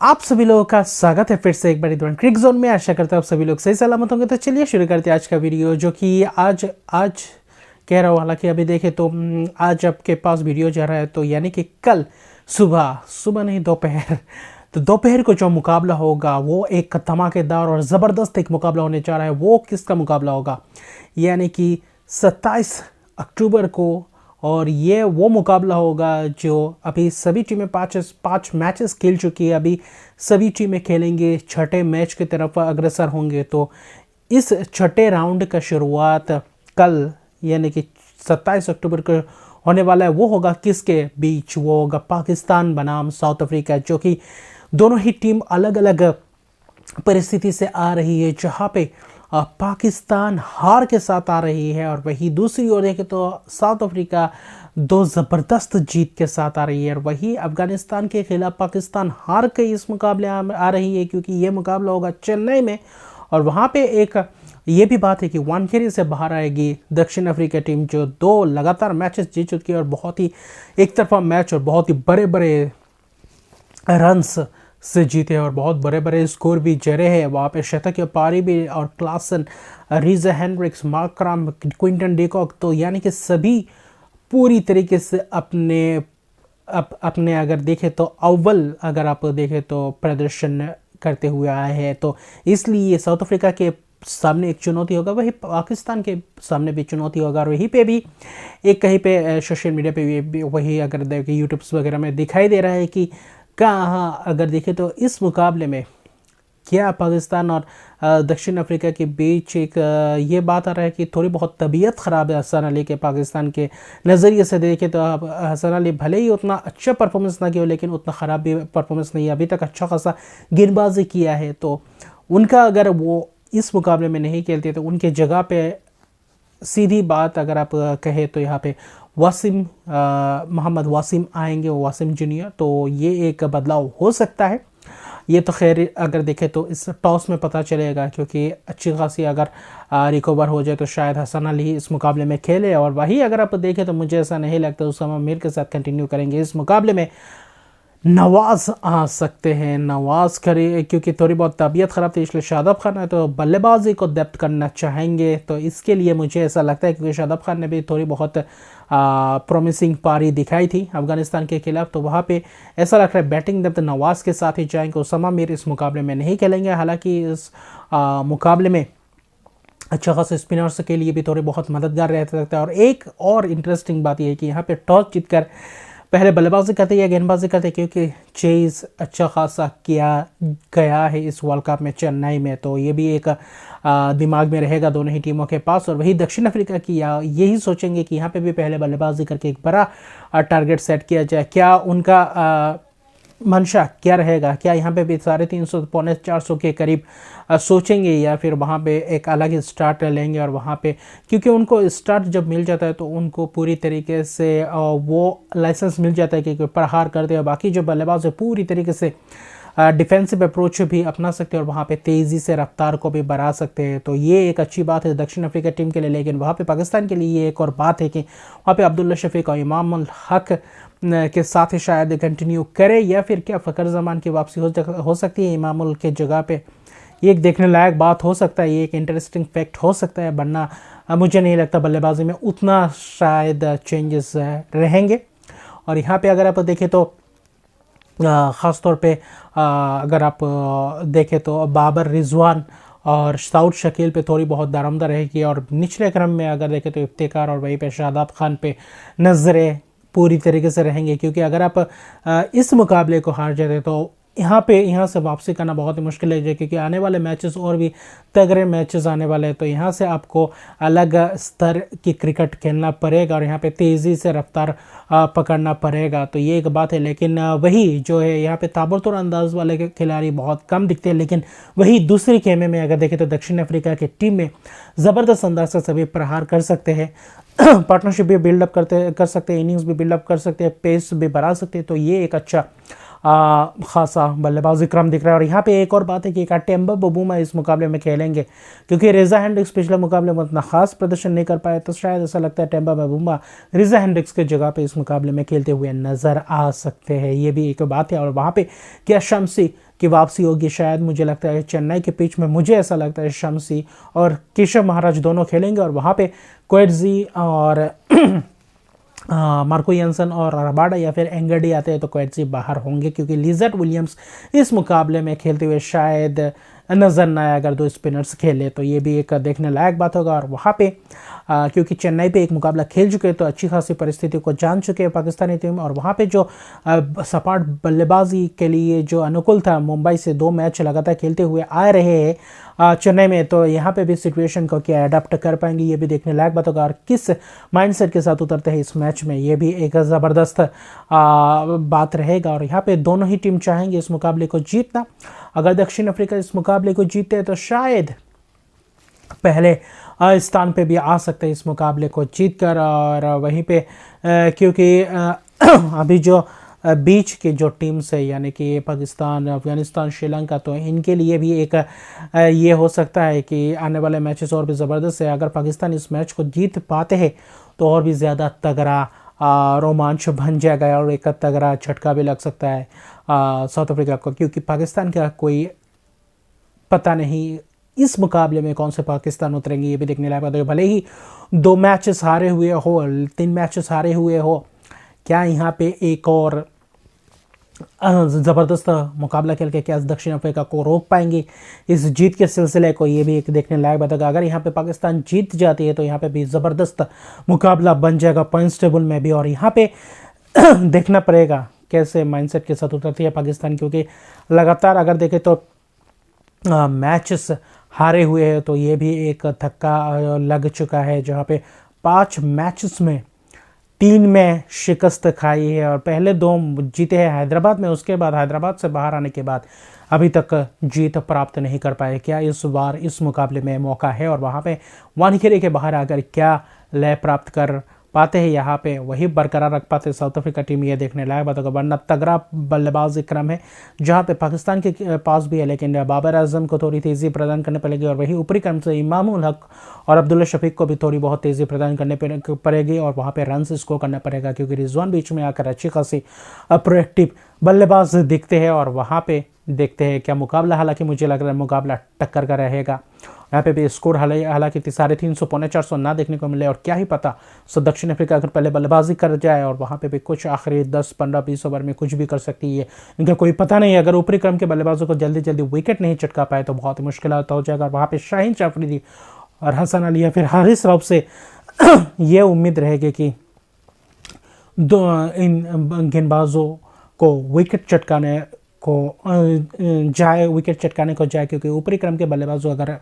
आप सभी लोगों का स्वागत है फिर से एक बार क्रिक जोन में। आशा करता हूँ आप सभी लोग सही सलामत होंगे। तो चलिए शुरू करते हैं आज का वीडियो, जो कि आज कह रहा हूँ, हालांकि अभी देखें तो आज आपके पास वीडियो जा रहा है तो यानी कि कल सुबह नहीं, दोपहर। तो दोपहर को जो मुकाबला होगा वो एक धमाकेदार और ज़बरदस्त एक मुकाबला होने जा रहा है। वो किसका मुकाबला होगा, यानी कि 27 अक्टूबर को। और ये वो मुकाबला होगा जो अभी सभी टीमें पाँच मैचेस खेल चुकी है। अभी सभी टीमें खेलेंगे, छठे मैच की तरफ अग्रसर होंगे। तो इस छठे राउंड का शुरुआत कल यानी कि 27 अक्टूबर को होने वाला है। वो होगा किसके बीच, वो होगा पाकिस्तान बनाम साउथ अफ्रीका, जो कि दोनों ही टीम अलग अलग परिस्थिति से आ रही है। जहाँ पे पाकिस्तान हार के साथ आ रही है और वही दूसरी ओर देखें तो साउथ अफ्रीका दो ज़बरदस्त जीत के साथ आ रही है। और वही अफगानिस्तान के खिलाफ पाकिस्तान हार के इस मुकाबले आ रही है, क्योंकि ये मुकाबला होगा चेन्नई में। और वहाँ पे एक ये भी बात है कि वानखेड़े से बाहर आएगी दक्षिण अफ्रीका टीम, जो 2 लगातार मैचेस जीत चुकी है और बहुत ही एक तरफा मैच और बहुत ही बड़े बड़े रन्स से जीते और बहुत बड़े बड़े स्कोर भी जरे हैं। वहाँ पे शतकीय पारी भी और Klaasen, Reeza Hendricks, Markram, Quinton de Kock, तो यानी कि सभी पूरी तरीके से अपने अगर देखें तो अव्वल अगर आप देखें तो प्रदर्शन करते हुए आए हैं। तो इसलिए साउथ अफ्रीका के सामने एक चुनौती होगा, वही पाकिस्तान के सामने भी चुनौती होगा। और वहीं पे भी एक कहीं पे सोशल मीडिया पे भी वही अगर देखें यूट्यूब्स वगैरह में दिखाई दे रहा है कि कहाँ अगर देखें तो इस मुकाबले में क्या पाकिस्तान और दक्षिण अफ्रीका के बीच एक ये बात आ रहा है कि थोड़ी बहुत तबीयत ख़राब है हसन अली के। पाकिस्तान के नज़रिए से देखें तो हसन अली भले ही उतना अच्छा परफॉर्मेंस ना किया, लेकिन उतना ख़राब भी परफॉर्मेंस नहीं है, अभी तक अच्छा खासा गेंदबाजी किया है। तो उनका अगर वो इस मुकाबले में नहीं खेलते तो उनके जगह पे सीधी बात अगर आप कहें तो यहाँ पे मोहम्मद वासिम आएंगे, वासिम जूनियर। तो ये एक बदलाव हो सकता है। ये तो खैर अगर देखें तो इस टॉस में पता चलेगा, क्योंकि अच्छी खासी अगर रिकवर हो जाए तो शायद हसन अली इस मुकाबले में खेले। और वही अगर आप देखें तो मुझे ऐसा नहीं लगता उसामा मीर के साथ कंटिन्यू करेंगे इस मुकाबले में। नवाज़ आ सकते हैं, नवाज़ करे, क्योंकि थोड़ी बहुत तबीयत ख़राब थी, इसलिए शादाब खान है तो बल्लेबाजी को डेप्थ करना चाहेंगे। तो इसके लिए मुझे ऐसा लगता है, क्योंकि शादाब खान ने भी थोड़ी बहुत प्रॉमिसिंग पारी दिखाई थी अफगानिस्तान के खिलाफ। तो वहाँ पे ऐसा लग रहा है बैटिंग डेप्थ नवाज़ के साथ ही जाएंगे। उसामा मीर इस मुकाबले में नहीं खेलेंगे। हालांकि इस मुकाबले में अच्छा खासा स्पिनर्स के लिए भी थोड़े बहुत मददगार रह सकता है। और एक और इंटरेस्टिंग बात यह है कि यहाँ पे टॉस जीतकर पहले बल्लेबाजी करते या गेंदबाजी करते, क्योंकि चेज अच्छा खासा किया गया है इस वर्ल्ड कप में चेन्नई में। तो ये भी एक दिमाग में रहेगा दोनों ही टीमों के पास। और वही दक्षिण अफ्रीका की यही सोचेंगे कि यहाँ पे भी पहले बल्लेबाजी करके एक बड़ा टारगेट सेट किया जाए। क्या उनका मंशा क्या रहेगा, क्या यहाँ पे भी 350 पौने 400 के करीब सोचेंगे, या फिर वहाँ पे एक अलग ही स्टार्ट लेंगे। और वहाँ पे क्योंकि उनको स्टार्ट जब मिल जाता है तो उनको पूरी तरीके से वो लाइसेंस मिल जाता है कि प्रहार करते हैं। बाकी जो बल्लेबाज है पूरी तरीके से डिफेंसिव अप्रोच भी अपना सकते हैं और वहाँ पे तेज़ी से रफ्तार को भी बढ़ा सकते हैं। तो ये एक अच्छी बात है दक्षिण अफ्रीका टीम के लिए। लेकिन वहाँ पे पाकिस्तान के लिए ये एक और बात है कि वहाँ पे अब्दुल्ला शफीक और इमाम उल हक के साथ ही शायद कंटिन्यू करे, या फिर क्या फ़खर जमान की वापसी हो सकती है इमामुल के जगह पे। ये एक देखने लायक बात हो सकता है, ये एक इंटरेस्टिंग फैक्ट हो सकता है। वरना मुझे नहीं लगता बल्लेबाजी में उतना शायद चेंजेस रहेंगे। और यहाँ पे अगर आप देखें तो ख़ास तौर पे अगर आप देखें तो बाबर रिजवान और साउथ शकील पे थोड़ी बहुत दारोमदार रहेगी। और निचले क्रम में अगर देखें तो इफ्तिकार और वहीं पे शादाब खान पे नज़रें पूरी तरीके से रहेंगे, क्योंकि अगर आप इस मुकाबले को हार जाते तो यहाँ से वापसी करना बहुत ही मुश्किल है, क्योंकि आने वाले मैचेस और भी तगड़े मैचेस आने वाले हैं। तो यहाँ से आपको अलग स्तर की क्रिकेट खेलना पड़ेगा और यहाँ पे तेज़ी से रफ्तार पकड़ना पड़ेगा। तो ये एक बात है। लेकिन वही जो है यहाँ पे ताबड़तोड़ अंदाज वाले खिलाड़ी बहुत कम दिखते हैं। लेकिन वही दूसरी खेमे में अगर देखें तो दक्षिण अफ्रीका की टीम में ज़बरदस्त अंदाज से सभी प्रहार कर सकते हैं, पार्टनरशिप भी बिल्डअप कर सकते हैं, इनिंग्स भी बिल्डअप कर सकते हैं, पेस भी बढ़ा सकते हैं। तो ये एक अच्छा खासा बल्लेबाजी क्रम दिख रहा है। और यहाँ पे एक और बात है कि टेम्बा बबूमा इस मुकाबले में खेलेंगे, क्योंकि रेजा हेंड्रिक्स पिछले मुकाबले में उतना खास प्रदर्शन नहीं कर पाए, तो शायद ऐसा लगता है टेम्बा बबूमा रेजा हेंड्रिक्स के जगह पे इस मुकाबले में खेलते हुए नज़र आ सकते हैं। ये भी एक बात है। और वहाँ पे क्या शम्सी की वापसी होगी, शायद मुझे लगता है चेन्नई के पिच में मुझे ऐसा लगता है शम्सी और केशव महाराज दोनों खेलेंगे, और वहाँ पे क्वेट्जी और मार्को यंसन और रबाडा या फिर एंगडी आते हैं तो क्वेट्जी बाहर होंगे, क्योंकि लिजर्ट विलियम्स इस मुकाबले में खेलते हुए शायद नज़र न आए अगर दो स्पिनर्स खेले, तो ये भी एक देखने लायक बात होगा। और वहाँ पे क्योंकि चेन्नई पे एक मुकाबला खेल चुके हैं तो अच्छी खासी परिस्थिति को जान चुके हैं पाकिस्तानी टीम, और वहाँ पे जो सपाट बल्लेबाजी के लिए जो अनुकूल था, मुंबई से 2 मैच लगातार खेलते हुए आ रहे हैं चेन्नई में, तो यहाँ पे भी सिचुएशन को क्या अडाप्ट कर पाएंगे ये भी देखने लायक बात होगा। और किस माइंडसेट के साथ उतरते हैं इस मैच में, ये भी एक ज़बरदस्त बात रहेगा। और यहाँ पे दोनों ही टीम चाहेंगे इस मुकाबले को जीतना। अगर दक्षिण अफ्रीका इस मुकाबले को जीते तो शायद पहले स्थान पे भी आ सकते हैं इस मुकाबले को जीतकर। और वहीं पे क्योंकि अभी जो बीच की जो टीम्स है, यानी कि पाकिस्तान, अफगानिस्तान, श्रीलंका, तो इनके लिए भी एक ये हो सकता है कि आने वाले मैचेस और भी ज़बरदस्त है। अगर पाकिस्तान इस मैच को जीत पाते हैं तो और भी ज़्यादा तगड़ा रोमांच बन जाएगा और एक तगड़ा झटका भी लग सकता है साउथ अफ्रीका को, क्योंकि पाकिस्तान का कोई पता नहीं इस मुकाबले में कौन से पाकिस्तान उतरेंगे, ये भी देखने लायक बात है। भले ही 2 मैचेस हारे हुए हो, 3 मैचेस हारे हुए हो, क्या यहाँ पे एक और ज़बरदस्त मुकाबला खेल के क्या दक्षिण अफ्रीका को रोक पाएंगे इस जीत के सिलसिले को, ये भी एक देखने लायक बात है। अगर यहाँ पे पाकिस्तान जीत जाती है तो यहाँ पे भी ज़बरदस्त मुकाबला बन जाएगा पॉइंट्स टेबल में भी। और यहाँ पे देखना पड़ेगा कैसे माइंडसेट के साथ उतरती है पाकिस्तान, क्योंकि लगातार अगर देखें तो मैचेस हारे हुए हैं, तो ये भी एक धक्का लग चुका है, जहाँ पे 5 मैचेस में 3 में शिकस्त खाई है और पहले 2 जीते हैं हैदराबाद में, उसके बाद हैदराबाद से बाहर आने के बाद अभी तक जीत प्राप्त नहीं कर पाए। क्या इस बार इस मुकाबले में मौका है और वहाँ पे वानखेड़े के बाहर आकर क्या लय प्राप्त कर पाते हैं, यहाँ पे वही बरकरार रख पाते साउथ अफ्रीका टीम, ये देखने लायक बात होगा। वरना तगड़ा बल्लेबाजी क्रम है जहाँ पे पाकिस्तान के पास भी है, लेकिन बाबर आजम को थोड़ी तेज़ी प्रदान करनी पड़ेगी, और वही ऊपरी क्रम से इमामुल हक और अब्दुल्ला शफीक को भी थोड़ी बहुत तेज़ी प्रदान करने पड़ेगी, और वहाँ पे रन स्कोर करना पड़ेगा, क्योंकि रिजवान बीच में आकर अच्छी खासी प्रोएक्टिव बल्लेबाज दिखते हैं। और वहाँ पे देखते हैं क्या मुकाबला, हालांकि मुझे लग रहा है मुकाबला टक्कर का रहेगा। यहाँ पे भी स्कोर हालांकि 350 पौने 400 ना देखने को मिले, और क्या ही पता सो दक्षिण अफ्रीका अगर पहले बल्लेबाजी कर जाए और वहाँ पे भी कुछ आखिरी 10, 15, 20 ओवर में कुछ भी कर सकती है, इनका कोई पता नहीं। अगर ऊपरी क्रम के बल्लेबाजों को जल्दी जल्दी विकेट नहीं चटका पाए तो बहुत ही मुश्किल हो जाएगा। वहाँ पे शाहीन अफरीदी और हसन अली या फिर हारिस रऊफ से ये उम्मीद रहेगी कि इन गेंदबाजों को विकेट चटकाने को जाए, क्योंकि ऊपरी क्रम के बल्लेबाजों अगर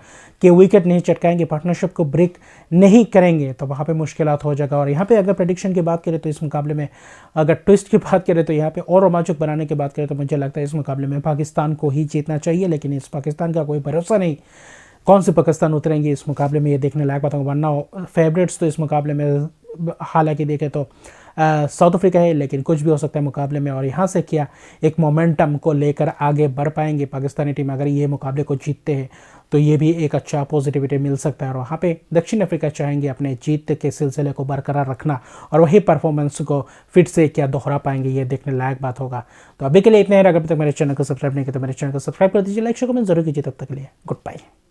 के विकेट नहीं चटकाएंगे, पार्टनरशिप को ब्रेक नहीं करेंगे, तो वहाँ पे मुश्किलात हो जाएगा। और यहाँ पे अगर प्रेडिक्शन की बात करें तो इस मुकाबले में अगर ट्विस्ट की बात करें तो यहाँ पे और रोमांचक बनाने की बात करें तो मुझे लगता है इस मुकाबले में पाकिस्तान को ही जीतना चाहिए, लेकिन इस पाकिस्तान का कोई भरोसा नहीं कौन से पाकिस्तान उतरेंगे इस मुकाबले में, ये देखने लायक बात होगा। वरना फेवरेट्स तो इस मुकाबले में हालांकि देखें तो साउथ अफ्रीका है, लेकिन कुछ भी हो सकता है मुकाबले में। और यहाँ से क्या एक मोमेंटम को लेकर आगे बढ़ पाएंगे पाकिस्तानी टीम, अगर ये मुकाबले को जीतते हैं तो ये भी एक अच्छा पॉजिटिविटी मिल सकता है। और वहाँ पे दक्षिण अफ्रीका चाहेंगे अपने जीत के सिलसिले को बरकरार रखना, और वही परफॉर्मेंस को फिर से क्या दोहरा पाएंगे, ये देखने लायक बात होगा। तो अभी के लिए इतना ही। अगर अभी तक मेरे चैनल को सब्सक्राइब नहीं किया तो मेरे चैनल को सब्सक्राइब कर दीजिए, लाइक शेयर कमेंट जरूर कीजिए। तब तक के लिए गुड बाय।